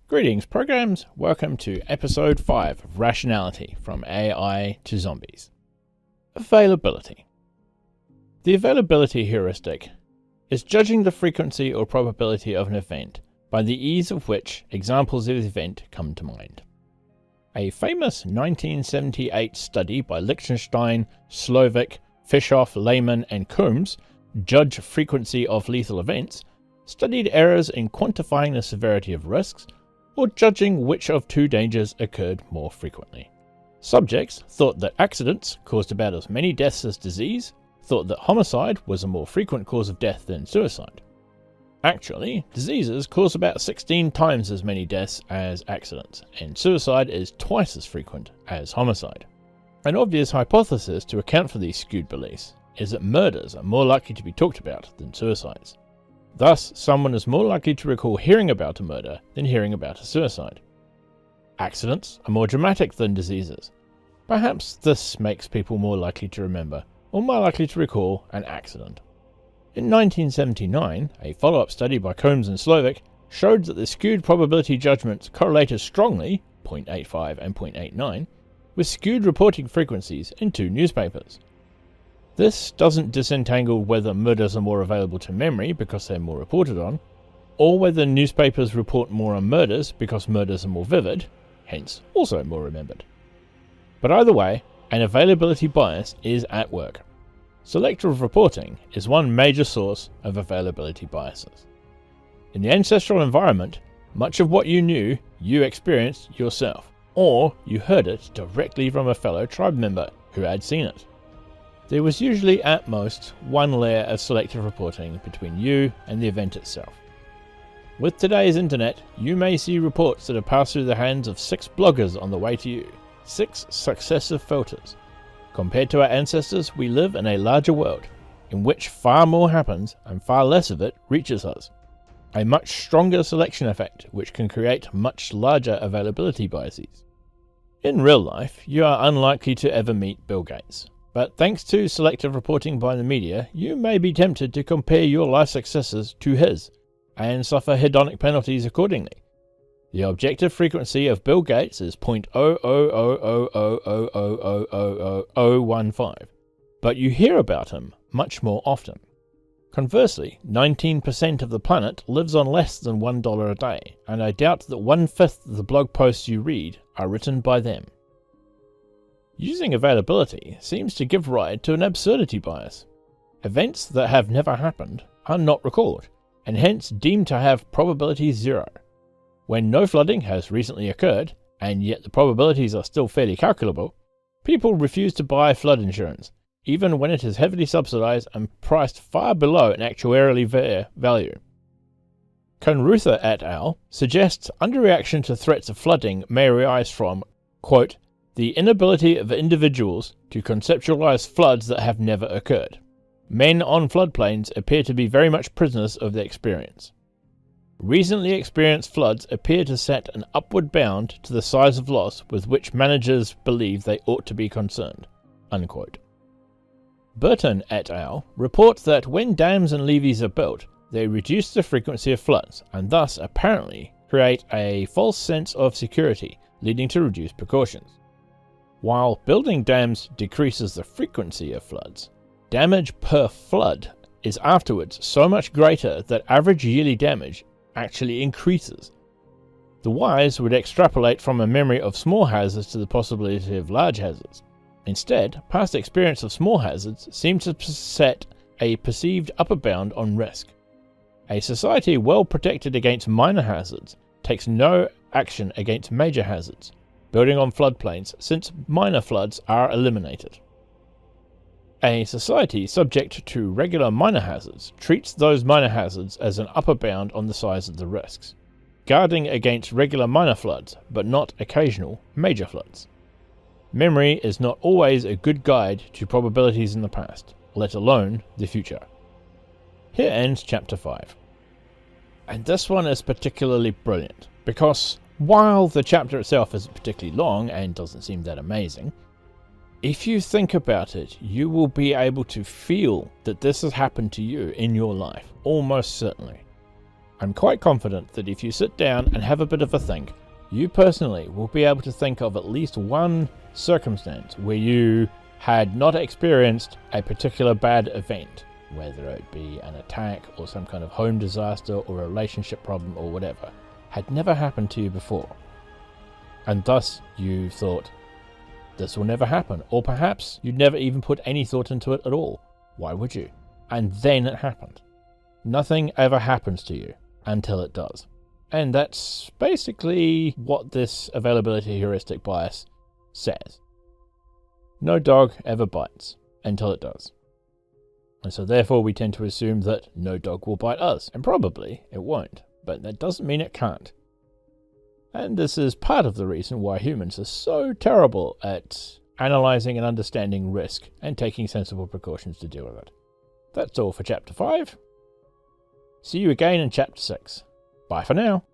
Greetings, programs. Welcome to episode 5 of Rationality, from AI to Zombies. Availability. The availability heuristic is judging the frequency or probability of an event by the ease of which examples of the event come to mind. A famous 1978 study by Lichtenstein, Slovic, Fischoff, Lehman, and Coombs, Judge Frequency of Lethal Events, studied errors in quantifying the severity of risks or judging which of two dangers occurred more frequently. Subjects thought that accidents caused about as many deaths as disease, thought that homicide was a more frequent cause of death than suicide. Actually, diseases cause about 16 times as many deaths as accidents, and suicide is twice as frequent as homicide. An obvious hypothesis to account for these skewed beliefs is that murders are more likely to be talked about than suicides. Thus, someone is more likely to recall hearing about a murder than hearing about a suicide. Accidents are more dramatic than diseases. Perhaps this makes people more likely to remember, or more likely to recall, an accident. In 1979, a follow-up study by Coombs and Slovic showed that the skewed probability judgments correlated strongly, 0.85 and 0.89, with skewed reporting frequencies in two newspapers. This doesn't disentangle whether murders are more available to memory because they're more reported on, or whether newspapers report more on murders because murders are more vivid, hence also more remembered. But either way, an availability bias is at work. Selective reporting is one major source of availability biases. In the ancestral environment, much of what you knew, you experienced yourself, or you heard it directly from a fellow tribe member who had seen it. There was usually at most one layer of selective reporting between you and the event itself. With today's internet, you may see reports that have passed through the hands of 6 bloggers on the way to you, 6 successive filters. Compared to our ancestors, we live in a larger world, in which far more happens and far less of it reaches us. A much stronger selection effect, which can create much larger availability biases. In real life, you are unlikely to ever meet Bill Gates. But thanks to selective reporting by the media, you may be tempted to compare your life successes to his, and suffer hedonic penalties accordingly. The objective frequency of Bill Gates is 0.0000000000015, but you hear about him much more often. Conversely, 19% of the planet lives on less than $1 a day, and I doubt that 1/5 of the blog posts you read are written by them. Using availability seems to give rise to an absurdity bias. Events that have never happened are not recalled, and hence deemed to have probability 0. When no flooding has recently occurred, and yet the probabilities are still fairly calculable, people refuse to buy flood insurance, even when it is heavily subsidized and priced far below an actuarially fair value. Kanrutha et al. Suggests underreaction to threats of flooding may arise from, quote, the inability of individuals to conceptualize floods that have never occurred. Men on floodplains appear to be very much prisoners of their experience. Recently experienced floods appear to set an upward bound to the size of loss with which managers believe they ought to be concerned. Unquote. Burton et al. Report that when dams and levees are built, they reduce the frequency of floods and thus apparently create a false sense of security, leading to reduced precautions. While building dams decreases the frequency of floods, damage per flood is afterwards so much greater that average yearly damage actually increases. The Wazz would extrapolate from a memory of small hazards to the possibility of large hazards. Instead, past experience of small hazards seems to set a perceived upper bound on risk. A society well protected against minor hazards takes no action against major hazards, building on floodplains since minor floods are eliminated. A society subject to regular minor hazards treats those minor hazards as an upper bound on the size of the risks, guarding against regular minor floods but not occasional major floods. Memory is not always a good guide to probabilities in the past, let alone the future. Here ends chapter 5. And this one is particularly brilliant because while the chapter itself isn't particularly long and doesn't seem that amazing, if you think about it, you will be able to feel that this has happened to you in your life, almost certainly. I'm quite confident that if you sit down and have a bit of a think, you personally will be able to think of at least one circumstance where you had not experienced a particular bad event, whether it be an attack or some kind of home disaster or a relationship problem or whatever, had never happened to you before. And thus you thought, this will never happen. Or perhaps you'd never even put any thought into it at all. Why would you? And then it happened. Nothing ever happens to you until it does. And that's basically what this availability heuristic bias says. No dog ever bites until it does. And so therefore we tend to assume that no dog will bite us. And probably it won't. But that doesn't mean it can't. And this is part of the reason why humans are so terrible at analysing and understanding risk and taking sensible precautions to deal with it. That's all for Chapter 5. See you again in Chapter 6. Bye for now.